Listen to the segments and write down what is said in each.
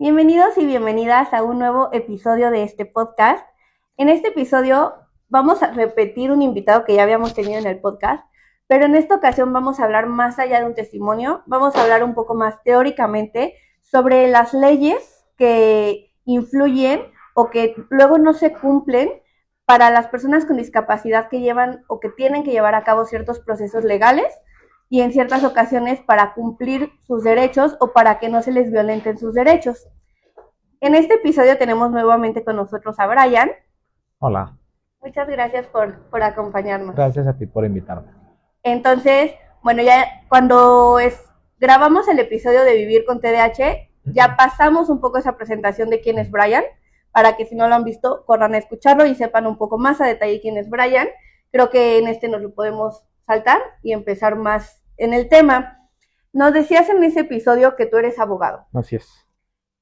Bienvenidos y bienvenidas a un nuevo episodio de este podcast. En este episodio vamos a repetir un invitado que ya habíamos tenido en el podcast, pero en esta ocasión vamos a hablar más allá de un testimonio, vamos a hablar un poco más teóricamente sobre las leyes que influyen o que luego no se cumplen para las personas con discapacidad que llevan o que tienen que llevar a cabo ciertos procesos legales y en ciertas ocasiones para cumplir sus derechos o para que no se les violenten sus derechos. En este episodio tenemos nuevamente con nosotros a Brian. Hola, Muchas gracias por acompañarnos. gracias a ti por invitarme. Entonces, bueno, ya grabamos el episodio de Vivir con TDAH, ya pasamos un poco esa presentación de quién es Brian, para que si no lo han visto, corran a escucharlo y sepan un poco más a detalle quién es Brian. Creo que en este nos lo podemos saltar y empezar más en el tema. Nos decías en ese episodio que tú eres abogado, Así es.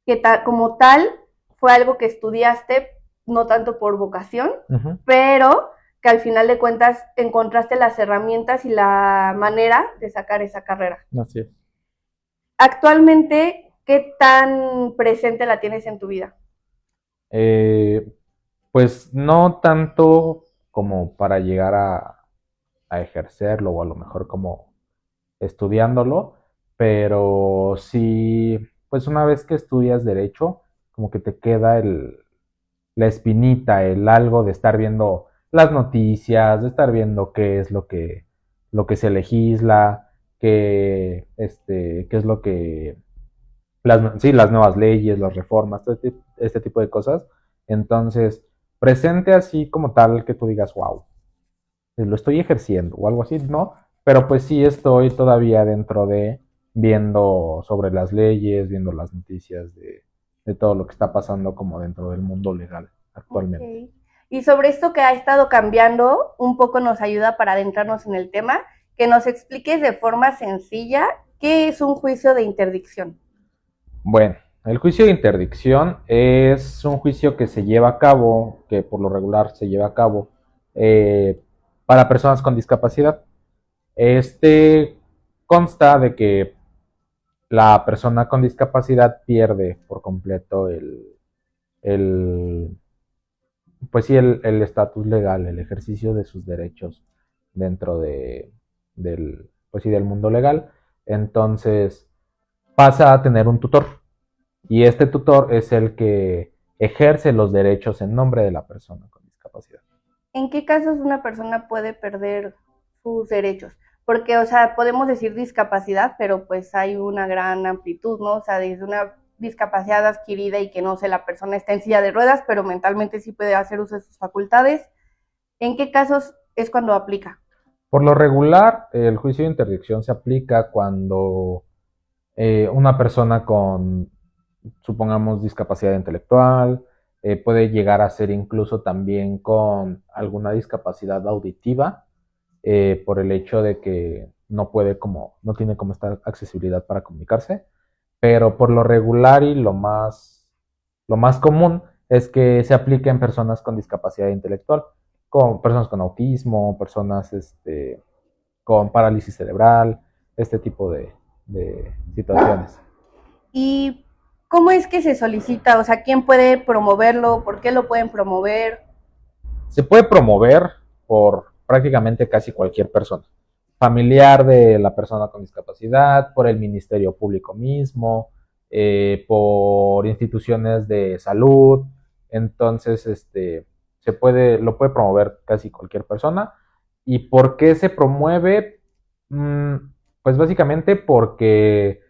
que como tal fue algo que estudiaste, no tanto por vocación, Ujú. pero que al final de cuentas encontraste las herramientas y la manera de sacar esa carrera. Así es. Actualmente, ¿qué tan presente la tienes en tu vida? Eh, pues no tanto como para llegar a ejercerlo o a lo mejor como estudiándolo, pero sí, pues una vez que estudias derecho, como que te queda la espinita, el algo de estar viendo las noticias, de estar viendo qué es lo que se legisla, qué es lo que las nuevas leyes, las reformas, todo este tipo de cosas. Entonces, presente así como tal que tú digas, wow, lo estoy ejerciendo o algo así, ¿no? Pero pues sí estoy todavía dentro de viendo sobre las leyes, viendo las noticias de todo lo que está pasando como dentro del mundo legal actualmente. Okay. Y sobre esto que ha estado cambiando, un poco nos ayuda para adentrarnos en el tema, que nos expliques de forma sencilla qué es un juicio de interdicción. Bueno, el juicio de interdicción es un juicio que se lleva a cabo, que por lo regular se lleva a cabo eh, para personas con discapacidad. Este consta de que la persona con discapacidad pierde por completo el pues sí, el estatus legal, el ejercicio de sus derechos dentro pues sí, del mundo legal. Entonces pasa a tener un tutor. Y este tutor es el que ejerce los derechos en nombre de la persona con discapacidad. ¿En qué casos una persona puede perder sus derechos? Porque, o sea, podemos decir discapacidad, pero pues hay una gran amplitud, ¿no? O sea, desde una discapacidad adquirida y que no sé, la persona está en silla de ruedas, pero mentalmente sí puede hacer uso de sus facultades. ¿En qué casos es cuando aplica? Por lo regular, el juicio de interdicción se aplica cuando una persona con, supongamos, discapacidad intelectual, puede llegar a ser incluso también con alguna discapacidad auditiva, por el hecho de que no tiene como esta accesibilidad para comunicarse, pero por lo regular y lo más común es que se aplique en personas con discapacidad intelectual, con personas con autismo, personas con parálisis cerebral, este tipo de situaciones. ¿Y cómo es que se solicita? O sea, ¿quién puede promoverlo? ¿Por qué lo pueden promover? Se puede promover por prácticamente casi cualquier persona, familiar de la persona con discapacidad, por el Ministerio Público mismo, por instituciones de salud. Entonces, lo puede promover casi cualquier persona. ¿Y por qué se promueve? Mm, pues básicamente porque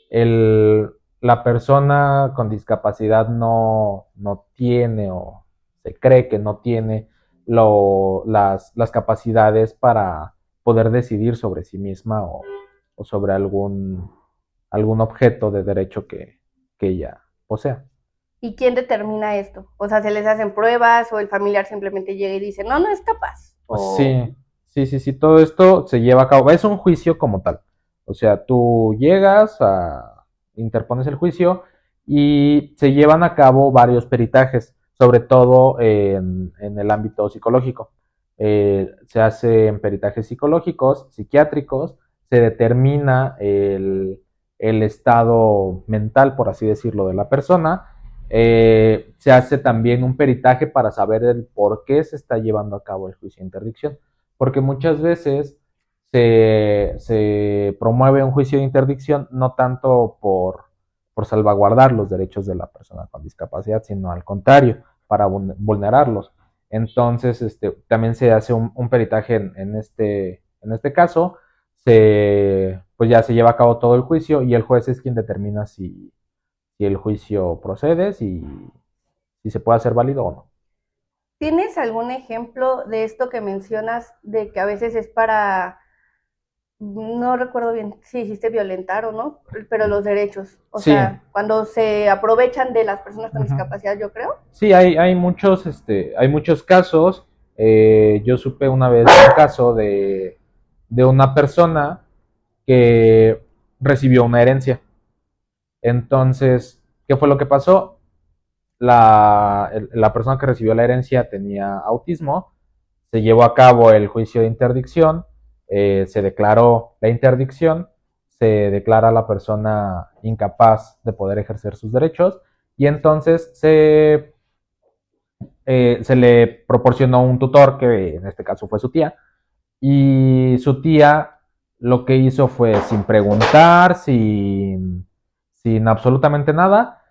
el, la persona con discapacidad no tiene o se cree que no tiene las capacidades para poder decidir sobre sí misma o sobre algún objeto de derecho que ella posea. ¿Y quién determina esto? O sea, ¿se les hacen pruebas o el familiar simplemente llega y dice, no, no es capaz? O... Sí, sí, todo esto se lleva a cabo, es un juicio como tal. O sea, tú interpones el juicio y se llevan a cabo varios peritajes, sobre todo en el ámbito psicológico. Se hacen peritajes psicológicos, psiquiátricos, se determina el estado mental, por así decirlo, de la persona. Se hace también un peritaje para saber el por qué se está llevando a cabo el juicio de interdicción, porque muchas veces se promueve un juicio de interdicción no tanto por salvaguardar los derechos de la persona con discapacidad, sino al contrario, para vulnerarlos. Entonces, también se hace un peritaje en este caso, pues ya se lleva a cabo todo el juicio y el juez es quien determina si el juicio procede, si se puede hacer válido o no. ¿Tienes algún ejemplo de esto que mencionas, de que a veces es para, no recuerdo bien si dijiste violentar o no, pero los derechos? O Sí. sea, cuando se aprovechan de las personas con Uh -huh. discapacidad, yo creo. Sí, hay muchos casos. Yo supe una vez un caso de una persona que recibió una herencia. Entonces, ¿qué fue lo que pasó? La persona que recibió la herencia tenía autismo, se llevó a cabo el juicio de interdicción, se declaró la interdicción, se declara a la persona incapaz de poder ejercer sus derechos y entonces se le proporcionó un tutor, que en este caso fue su tía, y su tía lo que hizo fue, sin preguntar, sin absolutamente nada,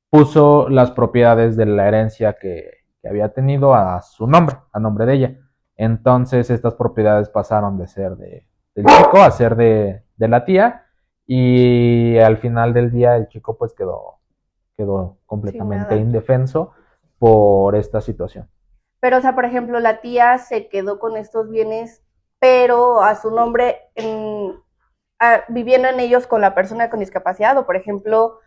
puso las propiedades de la herencia que había tenido a su nombre, a nombre de ella. Entonces estas propiedades pasaron de ser del chico a ser de la tía y al final del día el chico pues quedó completamente indefenso por esta situación. Pero, o sea, por ejemplo, la tía se quedó con estos bienes, pero a su nombre, viviendo en ellos con la persona con discapacidad, o por ejemplo,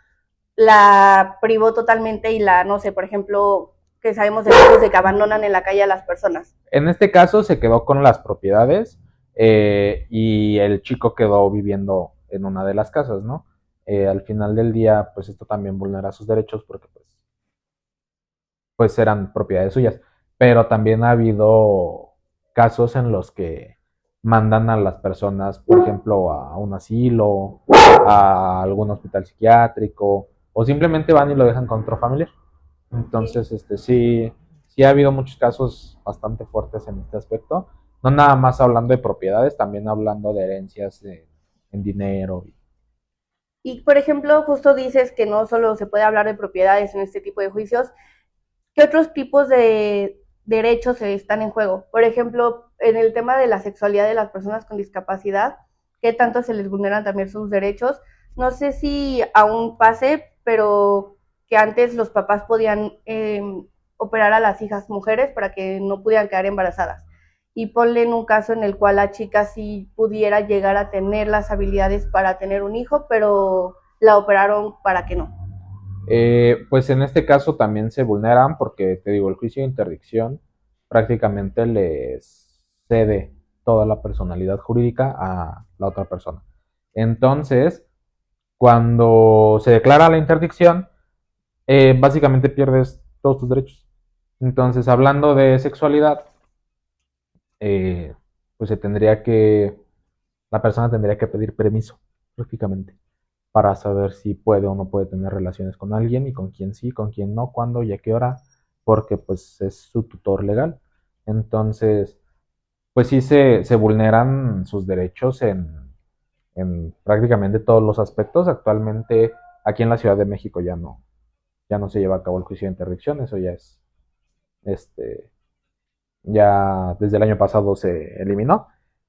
la privó totalmente y la, no sé, por ejemplo, que sabemos de casos de que abandonan en la calle a las personas. En este caso se quedó con las propiedades y el chico quedó viviendo en una de las casas, ¿no? Al final del día, pues esto también vulnera sus derechos porque pues eran propiedades suyas. Pero también ha habido casos en los que mandan a las personas, por ejemplo, a un asilo, a algún hospital psiquiátrico, o simplemente van y lo dejan con otro familiar. Entonces, sí ha habido muchos casos bastante fuertes en este aspecto. No nada más hablando de propiedades, también hablando de herencias en dinero. Y, por ejemplo, justo dices que no solo se puede hablar de propiedades en este tipo de juicios. ¿Qué otros tipos de derechos están en juego? Por ejemplo, en el tema de la sexualidad de las personas con discapacidad, ¿qué tanto se les vulneran también sus derechos? No sé si aún pase, pero que antes los papás podían operar a las hijas mujeres para que no pudieran quedar embarazadas. Y ponle en un caso en el cual la chica sí pudiera llegar a tener las habilidades para tener un hijo, pero la operaron para que no. Pues en este caso también se vulneran porque, te digo, el juicio de interdicción prácticamente les cede toda la personalidad jurídica a la otra persona. Entonces, cuando se declara la interdicción, básicamente pierdes todos tus derechos. Entonces, hablando de sexualidad, eh, pues la persona tendría que pedir permiso, prácticamente, para saber si puede o no puede tener relaciones con alguien y con quién sí, con quién no, cuándo y a qué hora, porque pues es su tutor legal. Entonces, pues sí se vulneran sus derechos en prácticamente todos los aspectos. Actualmente, aquí en la Ciudad de México ya no se lleva a cabo el juicio de interdicción, eso ya este, ya desde el año pasado se eliminó.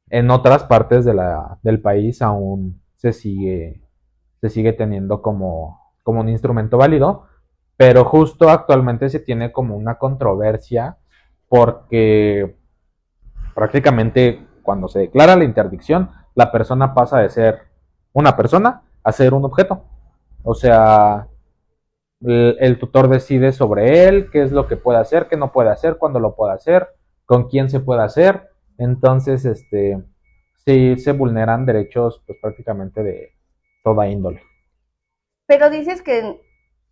En otras partes del país aún se sigue teniendo como un instrumento válido, pero justo actualmente se tiene como una controversia porque prácticamente cuando se declara la interdicción, la persona pasa de ser una persona a ser un objeto. O sea, el tutor decide sobre él, qué es lo que puede hacer, qué no puede hacer, cuándo lo puede hacer, con quién se puede hacer. Entonces, sí se vulneran derechos pues prácticamente de toda índole. Pero dices que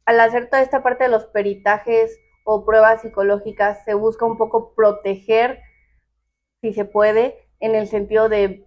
al hacer toda esta parte de los peritajes o pruebas psicológicas se busca un poco proteger, si se puede, en el sentido de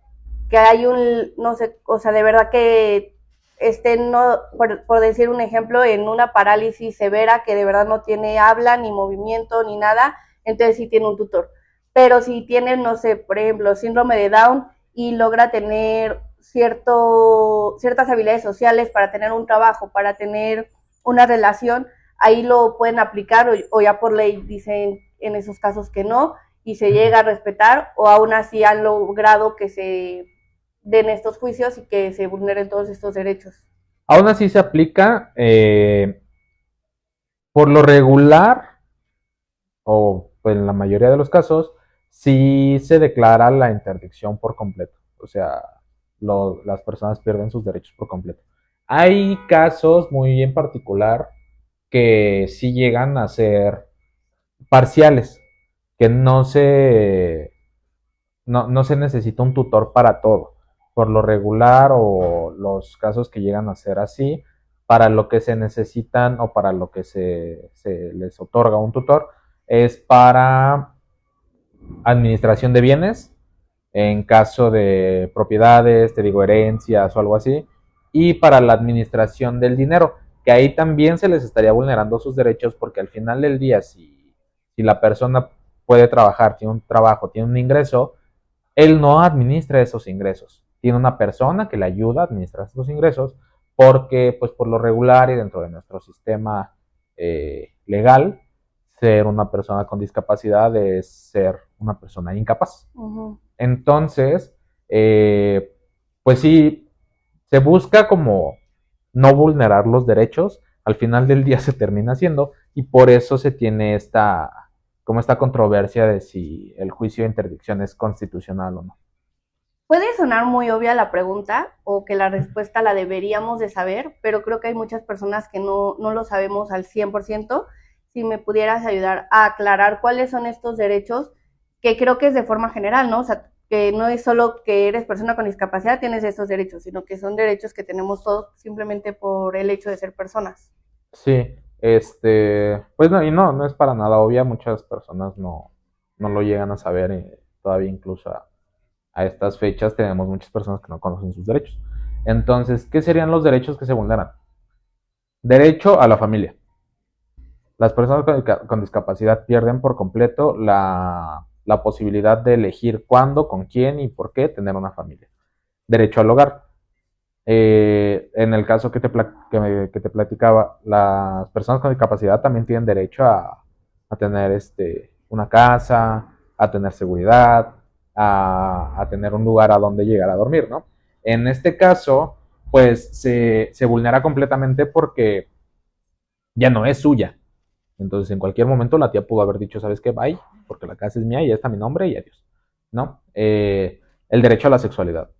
que hay un, no sé, o sea, de verdad que estén, no, por decir un ejemplo, en una parálisis severa que de verdad no tiene habla, ni movimiento, ni nada, entonces sí tiene un tutor. Pero si tiene, no sé, por ejemplo, síndrome de Down y logra tener ciertas habilidades sociales para tener un trabajo, para tener una relación, ahí lo pueden aplicar o ya por ley dicen en esos casos que no y se llega a respetar o aún así han logrado que se den estos juicios y que se vulneren todos estos derechos. Aún así se aplica, por lo regular, o pues, en la mayoría de los casos, sí se declara la interdicción por completo. O sea, las personas pierden sus derechos por completo. Hay casos muy en particular que sí llegan a ser parciales, que no se necesita un tutor para todo. Por lo regular o los casos que llegan a ser así, para lo que se necesitan o para lo que se les otorga un tutor es para administración de bienes, en caso de propiedades, te digo herencias o algo así, y para la administración del dinero, que ahí también se les estaría vulnerando sus derechos porque al final del día, si la persona puede trabajar, tiene un trabajo, tiene un ingreso, él no administra esos ingresos. Tiene una persona que le ayuda a administrar esos ingresos porque, pues por lo regular y dentro de nuestro sistema legal, ser una persona con discapacidad es ser una persona incapaz. Uh-huh. Entonces, pues sí, se busca como no vulnerar los derechos, al final del día se termina haciendo y por eso se tiene como esta controversia de si el juicio de interdicción es constitucional o no. Puede sonar muy obvia la pregunta o que la respuesta la deberíamos de saber, pero creo que hay muchas personas que no lo sabemos al 100%. Si me pudieras ayudar a aclarar cuáles son estos derechos, que creo que es de forma general, ¿no? O sea, que no es solo que eres persona con discapacidad, tienes estos derechos, sino que son derechos que tenemos todos simplemente por el hecho de ser personas. Sí, pues no, y no es para nada obvia, muchas personas no lo llegan a saber, todavía incluso a estas fechas tenemos muchas personas que no conocen sus derechos. Entonces, ¿qué serían los derechos que se vulneran? Derecho a la familia. Las personas con discapacidad pierden por completo la posibilidad de elegir cuándo, con quién y por qué tener una familia. Derecho al hogar. En el caso que te platicaba, las personas con discapacidad también tienen derecho a tener una casa, a tener seguridad, a tener un lugar a donde llegar a dormir, ¿no? En este caso, pues se vulnera completamente porque ya no es suya. Entonces, en cualquier momento la tía pudo haber dicho, ¿sabes qué? Bye, porque la casa es mía y ya está mi nombre y adiós, ¿no? El derecho a la sexualidad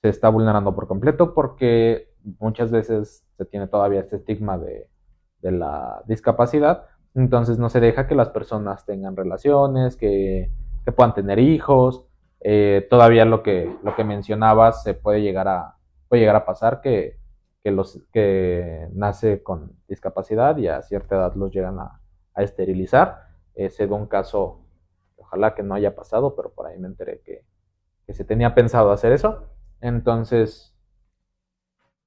se está vulnerando por completo porque muchas veces se tiene todavía este estigma de la discapacidad, entonces no se deja que las personas tengan relaciones, que puedan tener hijos, todavía lo que mencionabas se puede llegar a pasar que los que nace con discapacidad y a cierta edad los llegan a esterilizar. Se da un caso, ojalá que no haya pasado, pero por ahí me enteré que se tenía pensado hacer eso. Entonces,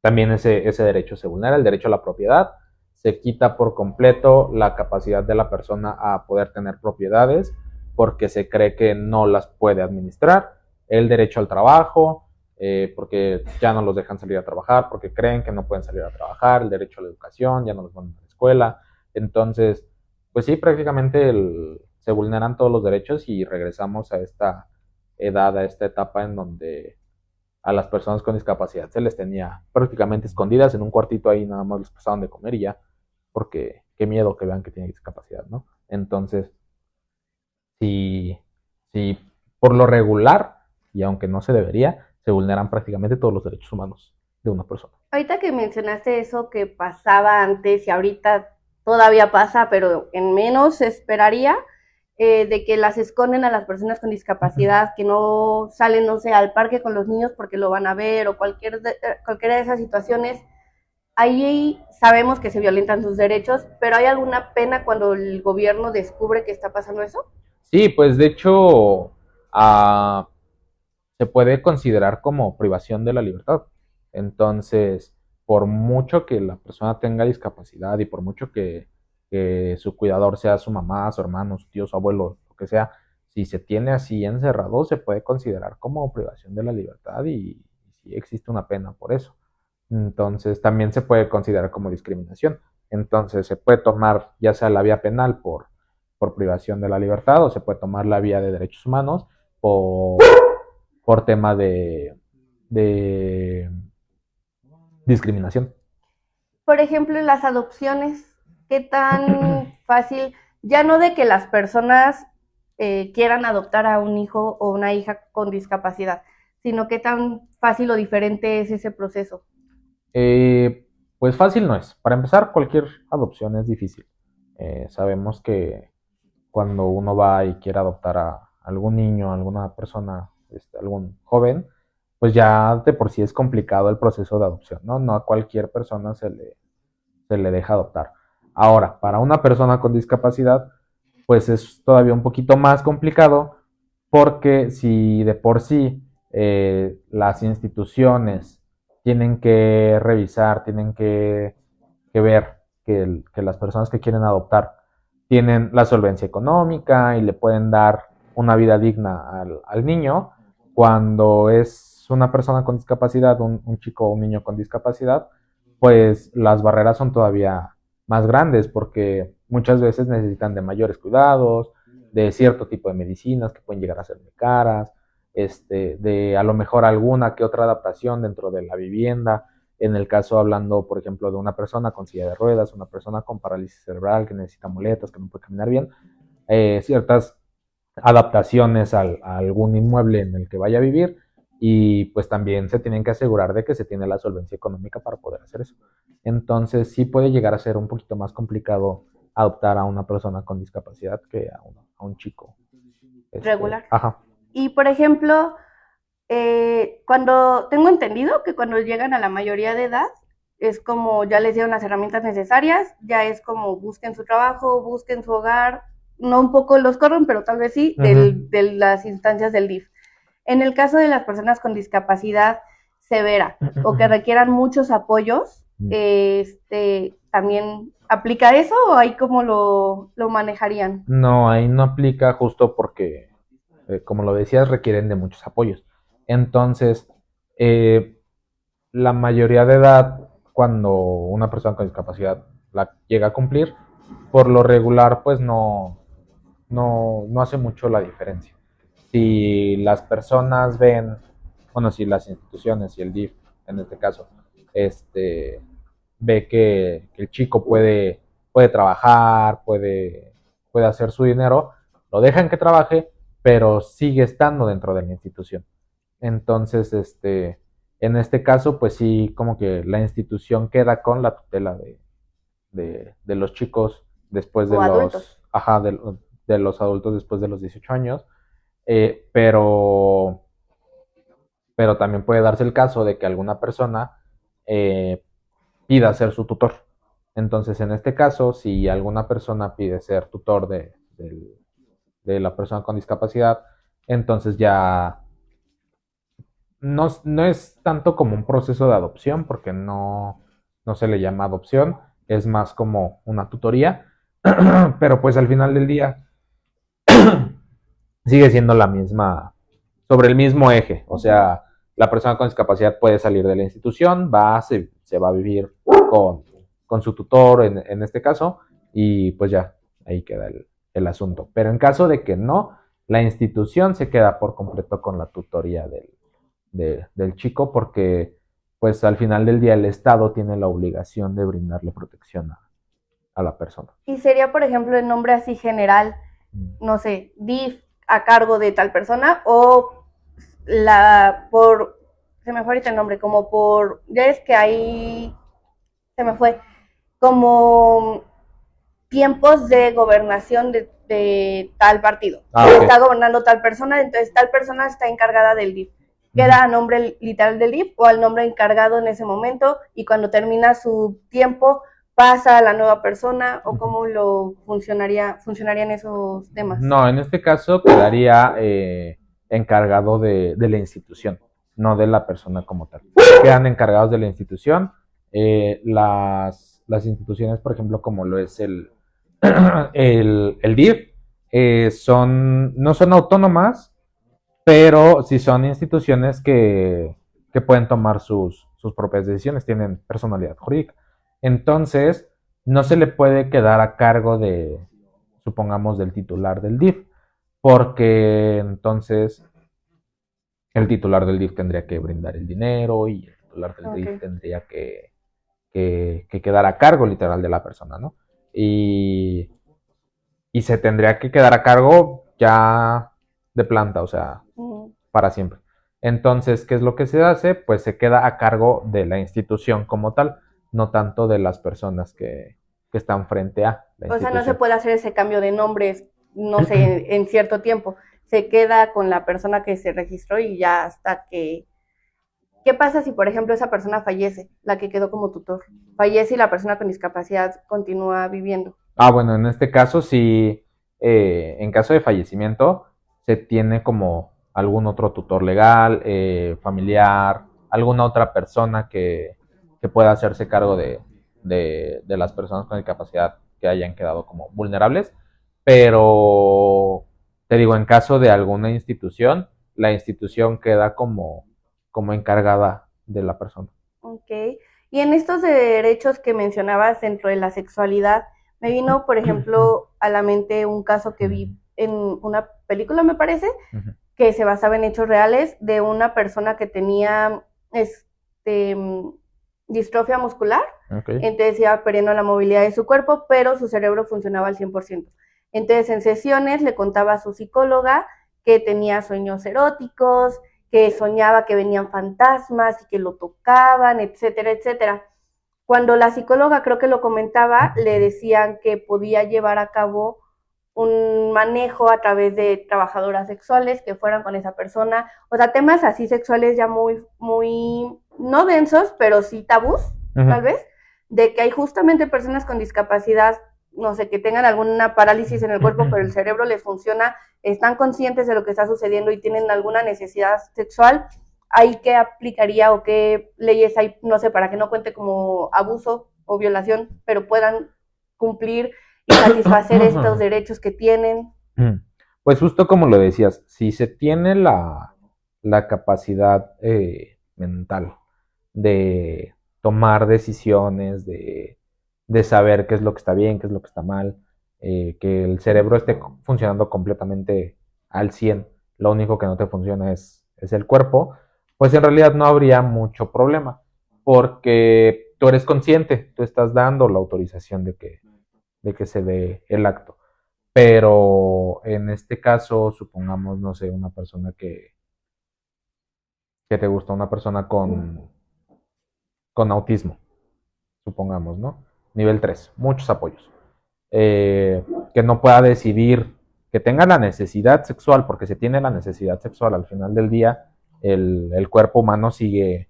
también ese derecho se vulnera, el derecho a la propiedad. Se quita por completo la capacidad de la persona a poder tener propiedades porque se cree que no las puede administrar. El derecho al trabajo, porque ya no los dejan salir a trabajar, porque creen que no pueden salir a trabajar. El derecho a la educación, ya no los mandan a la escuela. Entonces, pues sí, prácticamente se vulneran todos los derechos y regresamos a esta edad, a esta etapa en donde a las personas con discapacidad se les tenía prácticamente escondidas en un cuartito ahí, nada más les pasaban de comer y ya, porque qué miedo que vean que tienen discapacidad, ¿no? Entonces, si, si por lo regular, y aunque no se debería, se vulneran prácticamente todos los derechos humanos de una persona. Ahorita que mencionaste eso que pasaba antes y ahorita todavía pasa, pero en menos se esperaría, de que las esconden a las personas con discapacidad, que no salen, no sé, al parque con los niños porque lo van a ver o cualquiera de esas situaciones. Ahí sabemos que se violentan sus derechos, pero ¿hay alguna pena cuando el gobierno descubre que está pasando eso? Sí, pues de hecho se puede considerar como privación de la libertad. Entonces, por mucho que la persona tenga discapacidad y por mucho que su cuidador sea su mamá, su hermano, su tío, su abuelo, lo que sea, si se tiene así encerrado, se puede considerar como privación de la libertad y sí existe una pena por eso. Entonces, también se puede considerar como discriminación. Entonces, se puede tomar ya sea la vía penal por privación de la libertad o se puede tomar la vía de derechos humanos por, por tema de discriminación. Por ejemplo, en las adopciones, ¿qué tan fácil, ya no de que las personas quieran adoptar a un hijo o una hija con discapacidad, sino qué tan fácil o diferente es ese proceso? Eh, pues fácil no es. Para empezar, cualquier adopción es difícil. Sabemos que cuando uno va y quiere adoptar a algún niño, a alguna persona, algún joven, pues ya de por sí es complicado el proceso de adopción, ¿no? No a cualquier persona se le deja adoptar. Ahora, para una persona con discapacidad, pues es todavía un poquito más complicado porque si de por sí las instituciones tienen que revisar, tienen que ver que las personas que quieren adoptar tienen la solvencia económica y le pueden dar una vida digna al niño, cuando es una persona con discapacidad, un chico o un niño con discapacidad, pues las barreras son todavía más grandes porque muchas veces necesitan de mayores cuidados, de cierto tipo de medicinas que pueden llegar a ser muy caras, de a lo mejor alguna que otra adaptación dentro de la vivienda. En el caso hablando, por ejemplo, de una persona con silla de ruedas, una persona con parálisis cerebral que necesita muletas, que no puede caminar bien, ciertas adaptaciones a algún inmueble en el que vaya a vivir y pues también se tienen que asegurar de que se tiene la solvencia económica para poder hacer eso. Entonces sí puede llegar a ser un poquito más complicado adoptar a una persona con discapacidad que a un chico. Regular. Ajá. Y por ejemplo, cuando tengo entendido que cuando llegan a la mayoría de edad, es como ya les dieron las herramientas necesarias, ya es como busquen su trabajo, busquen su hogar, no un poco los corren, pero tal vez sí, de las instancias del DIF. En el caso de las personas con discapacidad severa o que requieran muchos apoyos, ¿también aplica eso o ahí cómo lo manejarían? No, ahí no aplica justo porque, como lo decías, requieren de muchos apoyos. Entonces, la mayoría de edad, cuando una persona con discapacidad la llega a cumplir, por lo regular, pues no hace mucho la diferencia. Si las personas ven, bueno, si las instituciones y el DIF, en este caso, ve que el chico puede trabajar, puede hacer su dinero, lo dejan que trabaje, pero sigue estando dentro de la institución. Entonces, en este caso, pues sí, como que la institución queda con la tutela de los chicos después de O adultos. ajá, de los adultos después de los 18 años, eh, pero, pero también puede darse el caso de que alguna persona eh, pida ser su tutor. Entonces, en este caso, si alguna persona pide ser tutor de la persona con discapacidad, entonces ya no es tanto como un proceso de adopción, porque no se le llama adopción, es más como una tutoría, pero pues al final del día sigue siendo la misma, sobre el mismo eje, o sea, la persona con discapacidad puede salir de la institución, se va a vivir con su tutor en este caso, y pues ya, ahí queda el asunto. Pero en caso de que no, la institución se queda por completo con la tutoría del chico porque pues al final del día el Estado tiene la obligación de brindarle protección a la persona. Y sería, por ejemplo, el nombre así general, no sé, DIF a cargo de tal persona o se me fue ahorita el nombre, como por, ya es que ahí, se me fue, como tiempos de gobernación de tal partido. Okay. Está gobernando tal persona, entonces tal persona está encargada del DIF. Queda a nombre literal del DIF o al nombre encargado en ese momento y cuando termina su tiempo pasa a la nueva persona o cómo funcionarían esos temas. No, en este caso quedaría encargado de la institución, no de la persona como tal. Quedan encargados de la institución Las instituciones, por ejemplo, como lo es el DIF, no son autónomas, pero sí son instituciones que pueden tomar sus propias decisiones, tienen personalidad jurídica. Entonces, no se le puede quedar a cargo supongamos, del titular del DIF, porque entonces el titular del DIF tendría que brindar el dinero y el titular del DIF tendría que quedar a cargo literal de la persona, ¿no? Y se tendría que quedar a cargo ya de planta, o sea, para siempre. Entonces, ¿qué es lo que se hace? Pues se queda a cargo de la institución como tal, no tanto de las personas que están frente a la institución. O sea, no se puede hacer ese cambio de nombres, no sé, en cierto tiempo. Se queda con la persona que se registró y ya hasta que... ¿Qué pasa si, por ejemplo, esa persona fallece, la que quedó como tutor? Fallece y la persona con discapacidad continúa viviendo. Bueno, en este caso sí, en caso de fallecimiento, se tiene como algún otro tutor legal, familiar, alguna otra persona que pueda hacerse cargo de las personas con discapacidad que hayan quedado como vulnerables. Pero, te digo, en caso de alguna institución, la institución queda como encargada de la persona. Ok. Y en estos derechos que mencionabas dentro de la sexualidad, me vino, por ejemplo, a la mente un caso que vi en una película, me parece, que se basaba en hechos reales de una persona que tenía distrofia muscular, entonces iba perdiendo la movilidad de su cuerpo, pero su cerebro funcionaba al 100%. Entonces en sesiones le contaba a su psicóloga que tenía sueños eróticos, que soñaba que venían fantasmas y que lo tocaban, etcétera, etcétera. Cuando la psicóloga creo que lo comentaba, le decían que podía llevar a cabo un manejo a través de trabajadoras sexuales que fueran con esa persona, o sea, temas así sexuales ya muy, muy, no densos, pero sí tabús, tal vez, de que hay justamente personas con discapacidad, no sé, que tengan alguna parálisis en el cuerpo, pero el cerebro les funciona, están conscientes de lo que está sucediendo y tienen alguna necesidad sexual. ¿Ahí qué aplicaría o qué leyes hay, no sé, para que no cuente como abuso o violación, pero puedan cumplir y satisfacer estos derechos que tienen? Pues justo como lo decías, si se tiene la capacidad mental de tomar decisiones, de saber qué es lo que está bien, qué es lo que está mal, que el cerebro esté funcionando completamente al 100, lo único que no te funciona es el cuerpo, pues en realidad no habría mucho problema, porque tú eres consciente, tú estás dando la autorización de que se dé el acto. Pero en este caso, supongamos, no sé, una persona que te gusta, una persona con autismo, supongamos, ¿no? Nivel 3, muchos apoyos. Que no pueda decidir, que tenga la necesidad sexual, porque se tiene la necesidad sexual al final del día, el cuerpo humano se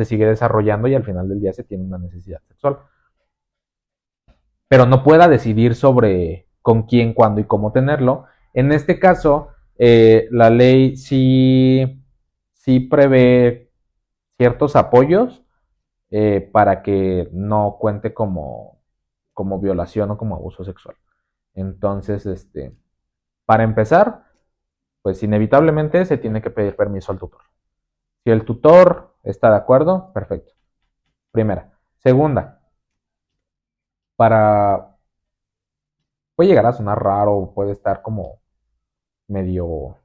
sigue desarrollando y al final del día se tiene una necesidad sexual. Pero no pueda decidir sobre con quién, cuándo y cómo tenerlo. En este caso, la ley sí prevé ciertos apoyos para que no cuente como violación o como abuso sexual. Entonces, para empezar, pues inevitablemente se tiene que pedir permiso al tutor. Si el tutor está de acuerdo, perfecto. Primera. Segunda, puede llegar a sonar raro, puede estar como medio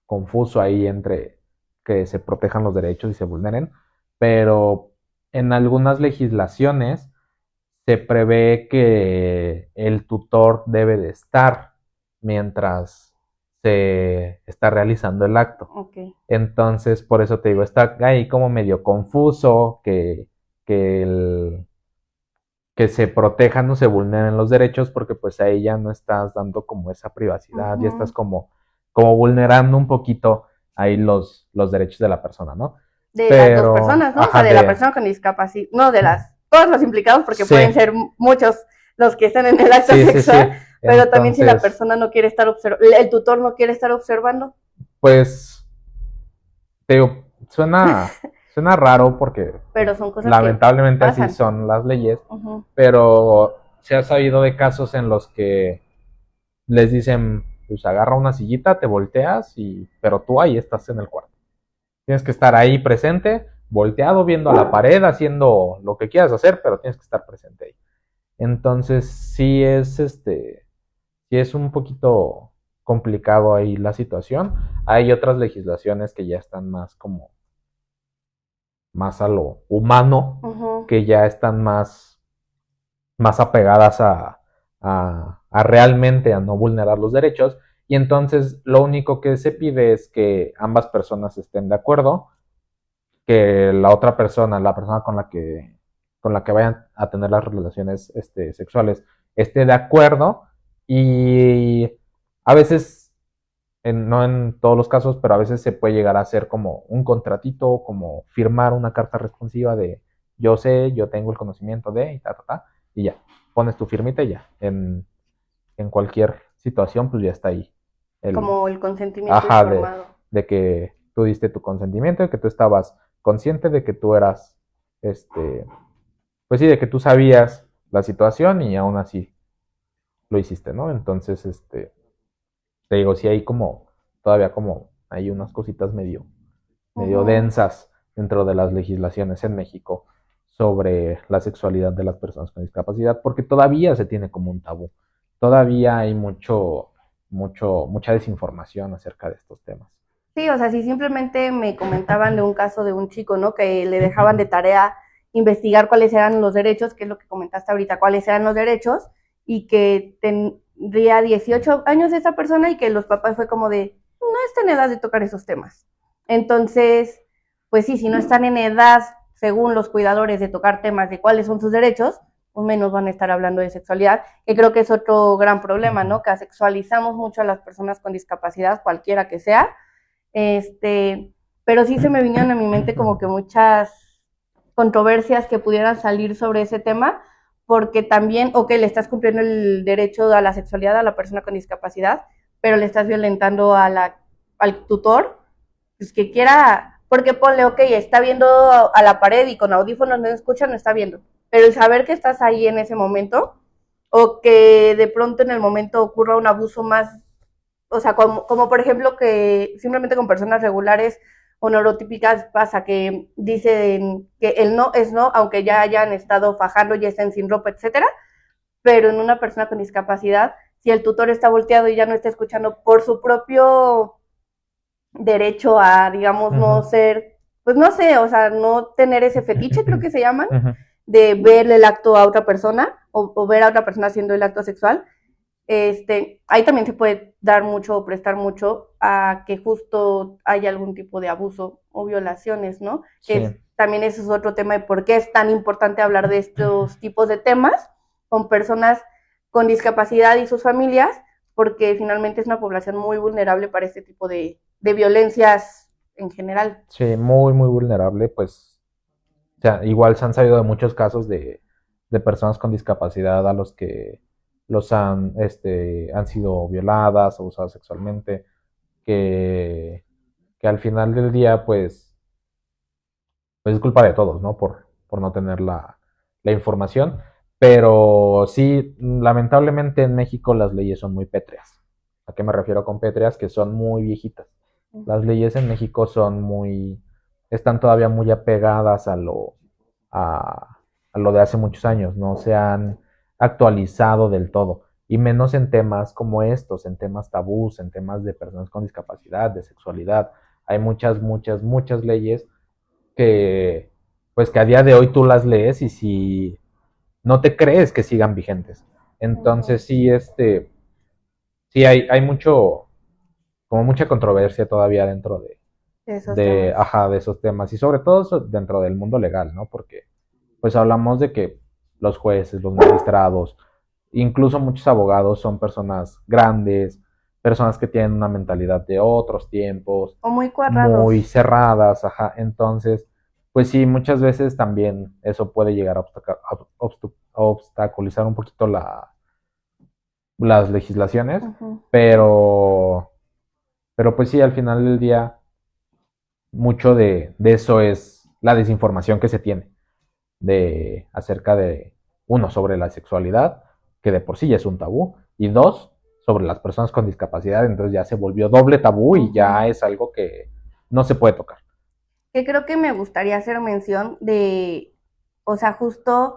confuso ahí entre que se protejan los derechos y se vulneren, pero en algunas legislaciones se prevé que el tutor debe de estar mientras se está realizando el acto. Okay. Entonces, por eso te digo, está ahí como medio confuso que se protejan o se vulneren los derechos, porque pues a ella no estás dando como esa privacidad, ya estás como vulnerando un poquito ahí los derechos de la persona, ¿no? De las dos personas, ¿no? O sea, de la persona con discapacidad, no, de todos los implicados, porque pueden ser muchos los que están en el acto sexual, pero entonces, también si la persona no quiere estar observando, el tutor no quiere estar observando. Pues, te digo, suena suena raro porque pero son cosas lamentablemente que así pasan. son las leyes, Ujú. pero se ha sabido de casos en los que les dicen, pues agarra una sillita, te volteas, pero tú ahí estás en el cuarto. Tienes que estar ahí presente, volteado, viendo a la pared, haciendo lo que quieras hacer, pero tienes que estar presente ahí. Entonces, sí es un poquito complicado ahí la situación. Hay otras legislaciones que ya están más a lo humano, Ujú. que ya están más apegadas a realmente a no vulnerar los derechos. Y entonces lo único que se pide es que ambas personas estén de acuerdo, que la otra persona, la persona con la que vayan a tener las relaciones sexuales, esté de acuerdo. Y a veces, no en todos los casos, pero a veces se puede llegar a hacer como un contratito, como firmar una carta responsiva de yo sé, yo tengo el conocimiento de, y ya, pones tu firmita y ya. En cualquier situación, pues ya está ahí. El, Como el consentimiento ajá, informado. de que tú diste tu consentimiento, de que tú estabas consciente de que tú eras, pues sí, de que tú sabías la situación y aún así lo hiciste, ¿no? Entonces, te digo, sí hay todavía como, hay unas cositas medio Ujú. densas dentro de las legislaciones en México sobre la sexualidad de las personas con discapacidad, porque todavía se tiene como un tabú. Todavía hay mucha desinformación acerca de estos temas. Sí, o sea, si simplemente me comentaban de un caso de un chico, ¿no? Que le dejaban de tarea investigar cuáles eran los derechos, que es lo que comentaste ahorita, cuáles eran los derechos, y que tendría 18 años esa persona y que los papás fue como de, no están en edad de tocar esos temas. Entonces, pues sí, si no están en edad, según los cuidadores, de tocar temas de cuáles son sus derechos, pues menos van a estar hablando de sexualidad, que creo que es otro gran problema, ¿no? Que asexualizamos mucho a las personas con discapacidad, cualquiera que sea, este, pero sí se me vinieron a mi mente como que muchas controversias que pudieran salir sobre ese tema, porque también, ok, le estás cumpliendo el derecho a la sexualidad a la persona con discapacidad, pero le estás violentando al tutor, pues que quiera, porque ponle, ok, está viendo a la pared y con audífonos no escucha, no está viendo, pero el saber que estás ahí en ese momento, o que de pronto en el momento ocurra un abuso más, o sea, como por ejemplo que simplemente con personas regulares o neurotípicas pasa que dicen que el no es no, aunque ya hayan estado fajando, ya estén sin ropa, etcétera, pero en una persona con discapacidad, si el tutor está volteado y ya no está escuchando por su propio derecho a, digamos, no ser, pues no sé, o sea, no tener ese fetiche, creo que se llaman, de ver el acto a otra persona o ver a otra persona haciendo el acto sexual, ahí también se puede dar mucho o prestar mucho a que justo haya algún tipo de abuso o violaciones, ¿no? Sí. También ese es otro tema de por qué es tan importante hablar de estos tipos de temas con personas con discapacidad y sus familias, porque finalmente es una población muy vulnerable para este tipo de violencias en general. Sí, muy, muy vulnerable, pues, o sea, igual se han sabido de muchos casos de personas con discapacidad a los que han sido violadas o usadas sexualmente, que, que al final del día, pues es culpa de todos, ¿no? Por no tener la información. Pero sí, lamentablemente en México las leyes son muy pétreas. ¿A qué me refiero con pétreas? Que son muy viejitas. Las leyes en México están todavía muy apegadas a lo de hace muchos años, no se han actualizado del todo. Y menos en temas como estos, en temas tabús, en temas de personas con discapacidad, de sexualidad. Hay muchas, muchas, muchas leyes que, pues que a día de hoy tú las lees y si no te crees que sigan vigentes. Entonces sí, sí hay como mucha controversia todavía dentro Esos temas. ajá, de esos temas y sobre todo dentro del mundo legal, ¿no? Porque pues hablamos de que los jueces, los magistrados, incluso muchos abogados son personas grandes, personas que tienen una mentalidad de otros tiempos, O muy cuadrados. muy cerradas, ajá. Entonces, pues sí, muchas veces también eso puede llegar a obstaculizar un poquito las legislaciones, Uh-huh. pero pues sí, al final del día, mucho de eso es la desinformación que se tiene acerca de, uno, sobre la sexualidad, que de por sí ya es un tabú, y dos, sobre las personas con discapacidad, entonces ya se volvió doble tabú y ya es algo que no se puede tocar. Que creo que me gustaría hacer mención de, o sea, justo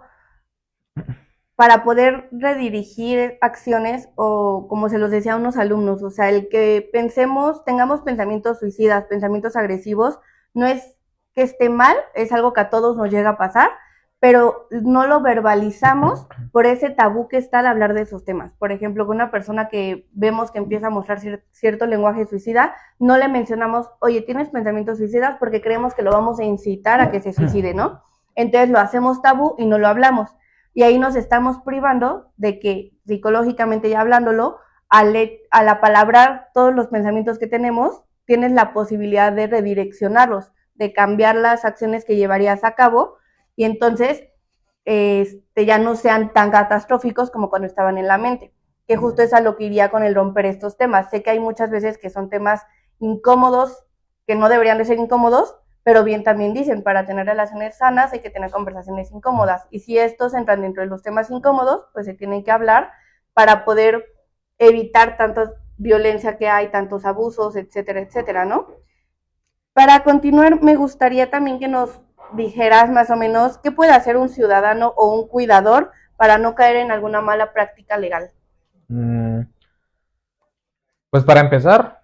para poder redirigir acciones o como se los decía a unos alumnos, o sea, el que pensemos, tengamos pensamientos suicidas, pensamientos agresivos, no es que esté mal, es algo que a todos nos llega a pasar, pero no lo verbalizamos por ese tabú que está al hablar de esos temas. Por ejemplo, con una persona que vemos que empieza a mostrar cierto lenguaje suicida, no le mencionamos, oye, ¿tienes pensamientos suicidas? Porque creemos que lo vamos a incitar a que se suicide, ¿no? Entonces lo hacemos tabú y no lo hablamos. Y ahí nos estamos privando de que psicológicamente ya hablándolo, al apalabrar todos los pensamientos que tenemos, tienes la posibilidad de redireccionarlos, de cambiar las acciones que llevarías a cabo y entonces ya no sean tan catastróficos como cuando estaban en la mente, que justo es a lo que iría con el romper estos temas. Sé que hay muchas veces que son temas incómodos, que no deberían de ser incómodos, pero bien también dicen, para tener relaciones sanas hay que tener conversaciones incómodas. Y si estos entran dentro de los temas incómodos, pues se tienen que hablar para poder evitar tanta violencia que hay, tantos abusos, etcétera, etcétera, ¿no? Para continuar, me gustaría también que nos dijeras más o menos qué puede hacer un ciudadano o un cuidador para no caer en alguna mala práctica legal. Pues para empezar,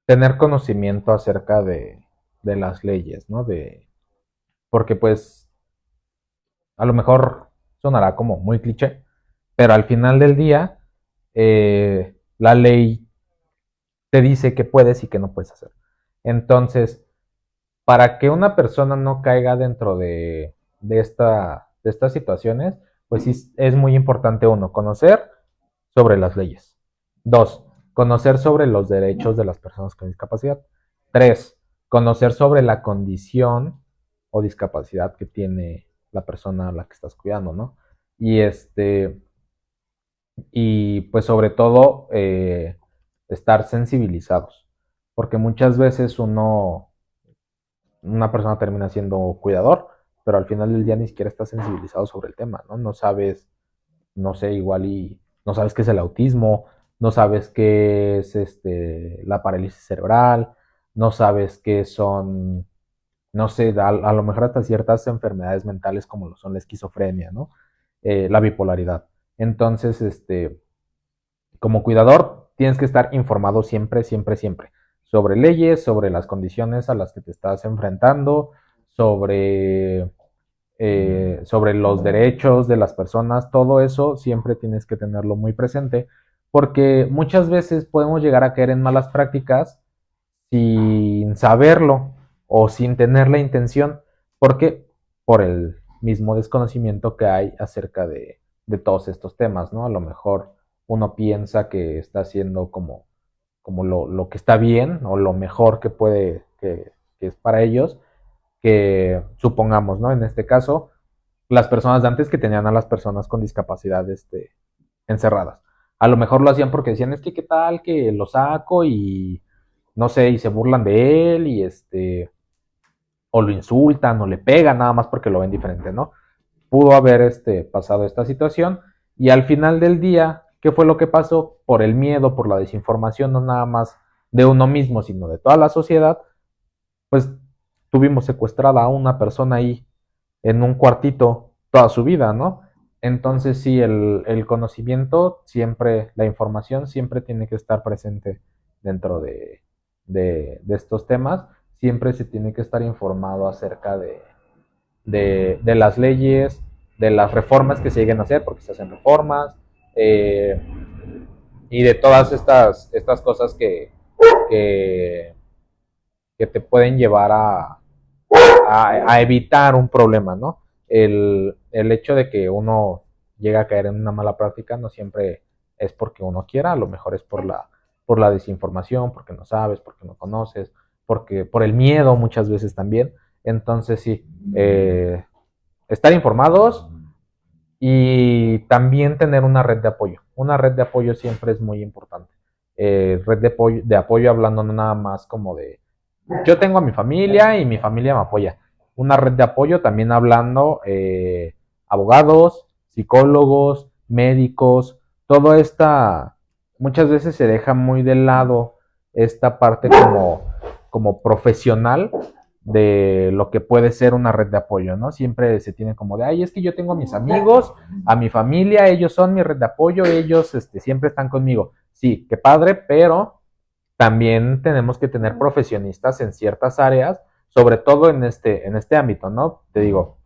tener conocimiento acerca de las leyes, ¿no? Porque pues a lo mejor sonará como muy cliché, pero al final del día la ley te dice qué puedes y qué no puedes hacer. Entonces, para que una persona no caiga dentro de estas situaciones, pues sí es muy importante, uno, conocer sobre las leyes. Dos, conocer sobre los derechos de las personas con discapacidad. Tres, conocer sobre la condición o discapacidad que tiene la persona a la que estás cuidando, ¿no? Y y pues sobre todo estar sensibilizados, porque muchas veces una persona termina siendo cuidador, pero al final del día ni siquiera está sensibilizado sobre el tema, ¿no? No sabes, no sé, igual y no sabes qué es el autismo, no sabes qué es la parálisis cerebral, no sabes qué son, no sé, a lo mejor hasta ciertas enfermedades mentales como lo son la esquizofrenia, ¿no? La bipolaridad. Entonces, como cuidador, tienes que estar informado siempre, siempre, siempre sobre leyes, sobre las condiciones a las que te estás enfrentando, sobre los derechos de las personas, todo eso siempre tienes que tenerlo muy presente, porque muchas veces podemos llegar a caer en malas prácticas sin saberlo o sin tener la intención, porque por el mismo desconocimiento que hay acerca de todos estos temas, ¿no? A lo mejor uno piensa que está haciendo como lo que está bien o lo mejor que puede, que es para ellos, que supongamos, ¿no? En este caso, las personas de antes que tenían a las personas con discapacidad encerradas. A lo mejor lo hacían porque decían, es que qué tal que lo saco y no sé, y se burlan de él y o lo insultan o le pegan nada más porque lo ven diferente, ¿no? Pudo haber pasado esta situación y al final del día, ¿qué fue lo que pasó? Por el miedo, por la desinformación, no nada más de uno mismo, sino de toda la sociedad, pues tuvimos secuestrada a una persona ahí en un cuartito toda su vida, ¿no? Entonces sí, el conocimiento siempre, la información siempre tiene que estar presente dentro de estos temas, siempre se tiene que estar informado acerca de las leyes, de las reformas que se lleguen a hacer, porque se hacen reformas, eh, y de todas estas cosas que, que te pueden llevar a evitar un problema, ¿no? El hecho de que uno llega a caer en una mala práctica no siempre es porque uno quiera, a lo mejor es por la desinformación, porque no sabes, porque no conoces, por el miedo muchas veces también. Entonces sí, estar informados y también tener una red de apoyo. Una red de apoyo siempre es muy importante. Red de apoyo hablando no nada más como yo tengo a mi familia y mi familia me apoya. Una red de apoyo también hablando abogados, psicólogos, médicos, todo esta, muchas veces se deja muy de lado esta parte como profesional de lo que puede ser una red de apoyo, ¿no? Siempre se tiene como de, ay, es que yo tengo a mis amigos, a mi familia, ellos son mi red de apoyo, ellos siempre están conmigo. Sí, qué padre, pero también tenemos que tener profesionistas en ciertas áreas, sobre todo en este ámbito, ¿no? Te digo,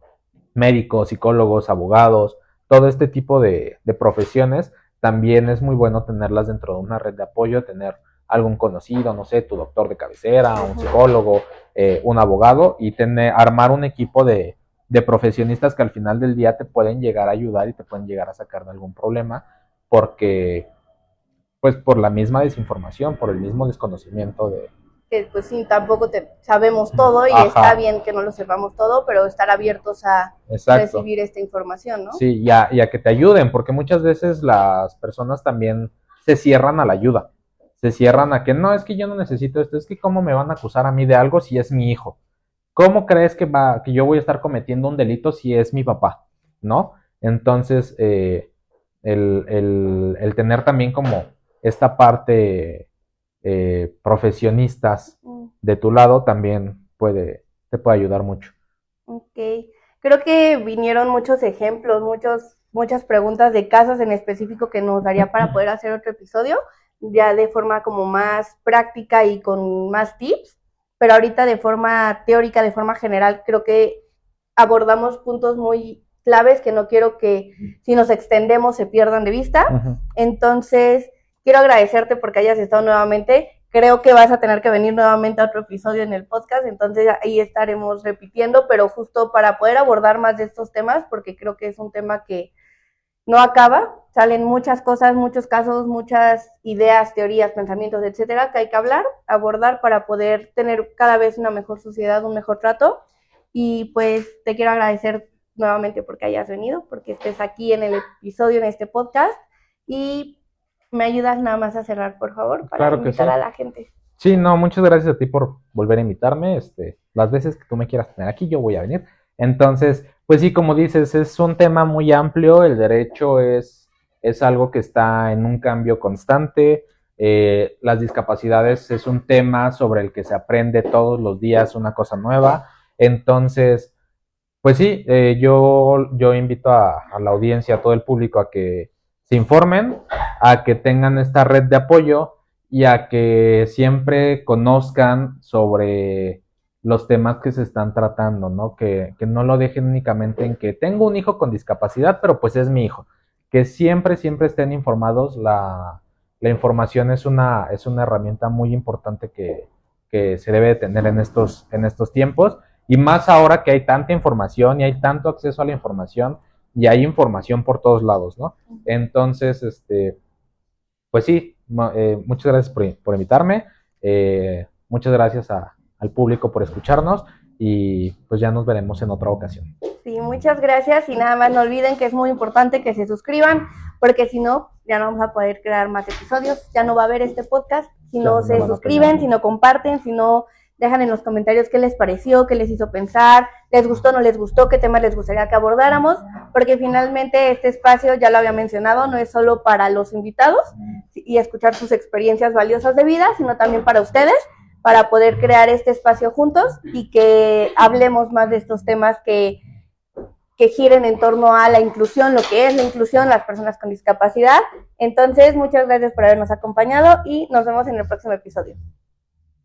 médicos, psicólogos, abogados, todo este tipo de profesiones, también es muy bueno tenerlas dentro de una red de apoyo, tener algún conocido, no sé, tu doctor de cabecera, un psicólogo, un abogado, y armar un equipo de profesionistas que al final del día te pueden llegar a ayudar y te pueden llegar a sacar de algún problema, porque pues por la misma desinformación, por el mismo desconocimiento de... Que pues sí, tampoco sabemos todo y Ajá. está bien que no lo sepamos todo, pero estar abiertos a Exacto. recibir esta información, ¿no? Sí, y a que te ayuden, porque muchas veces las personas también se cierran a la ayuda, se cierran a que no, es que yo no necesito esto, es que cómo me van a acusar a mí de algo si es mi hijo, ¿cómo crees que yo voy a estar cometiendo un delito si es mi papá? ¿No? Entonces, el tener también como esta parte profesionistas de tu lado también te puede ayudar mucho. Ok, creo que vinieron muchos ejemplos, muchas preguntas de casos en específico que nos daría para poder hacer otro episodio, ya de forma como más práctica y con más tips, pero ahorita de forma teórica, de forma general, creo que abordamos puntos muy claves que no quiero que si nos extendemos se pierdan de vista. Entonces, quiero agradecerte porque hayas estado nuevamente. Creo que vas a tener que venir nuevamente a otro episodio en el podcast, entonces ahí estaremos repitiendo, pero justo para poder abordar más de estos temas, porque creo que es un tema que no acaba, salen muchas cosas, muchos casos, muchas ideas, teorías, pensamientos, etcétera, que hay que hablar, abordar para poder tener cada vez una mejor sociedad, un mejor trato. Y pues te quiero agradecer nuevamente porque hayas venido, porque estés aquí en el episodio, en este podcast. Y me ayudas nada más a cerrar, por favor, para Claro que invitar sí. a la gente. Sí, no, muchas gracias a ti por volver a invitarme. Las veces que tú me quieras tener aquí, yo voy a venir. Entonces, pues sí, como dices, es un tema muy amplio. El derecho es algo que está en un cambio constante. Las discapacidades es un tema sobre el que se aprende todos los días una cosa nueva. Entonces, pues sí, yo invito a la audiencia, a todo el público a que se informen, a que tengan esta red de apoyo y a que siempre conozcan sobre los temas que se están tratando, ¿no? Que no lo dejen únicamente en que tengo un hijo con discapacidad, pero pues es mi hijo. Que siempre, siempre estén informados. La información es una herramienta muy importante que se debe de tener en estos tiempos. Y más ahora que hay tanta información y hay tanto acceso a la información y hay información por todos lados, ¿no? Entonces, pues sí, muchas gracias por invitarme, muchas gracias al público por escucharnos y pues ya nos veremos en otra ocasión. Sí, muchas gracias y nada más no olviden que es muy importante que se suscriban porque si no, ya no vamos a poder crear más episodios, ya no va a haber este podcast si no se suscriben, si no comparten, si no dejan en los comentarios qué les pareció, qué les hizo pensar, les gustó, no les gustó, qué temas les gustaría que abordáramos, porque finalmente este espacio, ya lo había mencionado, no es solo para los invitados y escuchar sus experiencias valiosas de vida, sino también para ustedes, para poder crear este espacio juntos y que hablemos más de estos temas que giren en torno a la inclusión, lo que es la inclusión, las personas con discapacidad. Entonces, muchas gracias por habernos acompañado y nos vemos en el próximo episodio.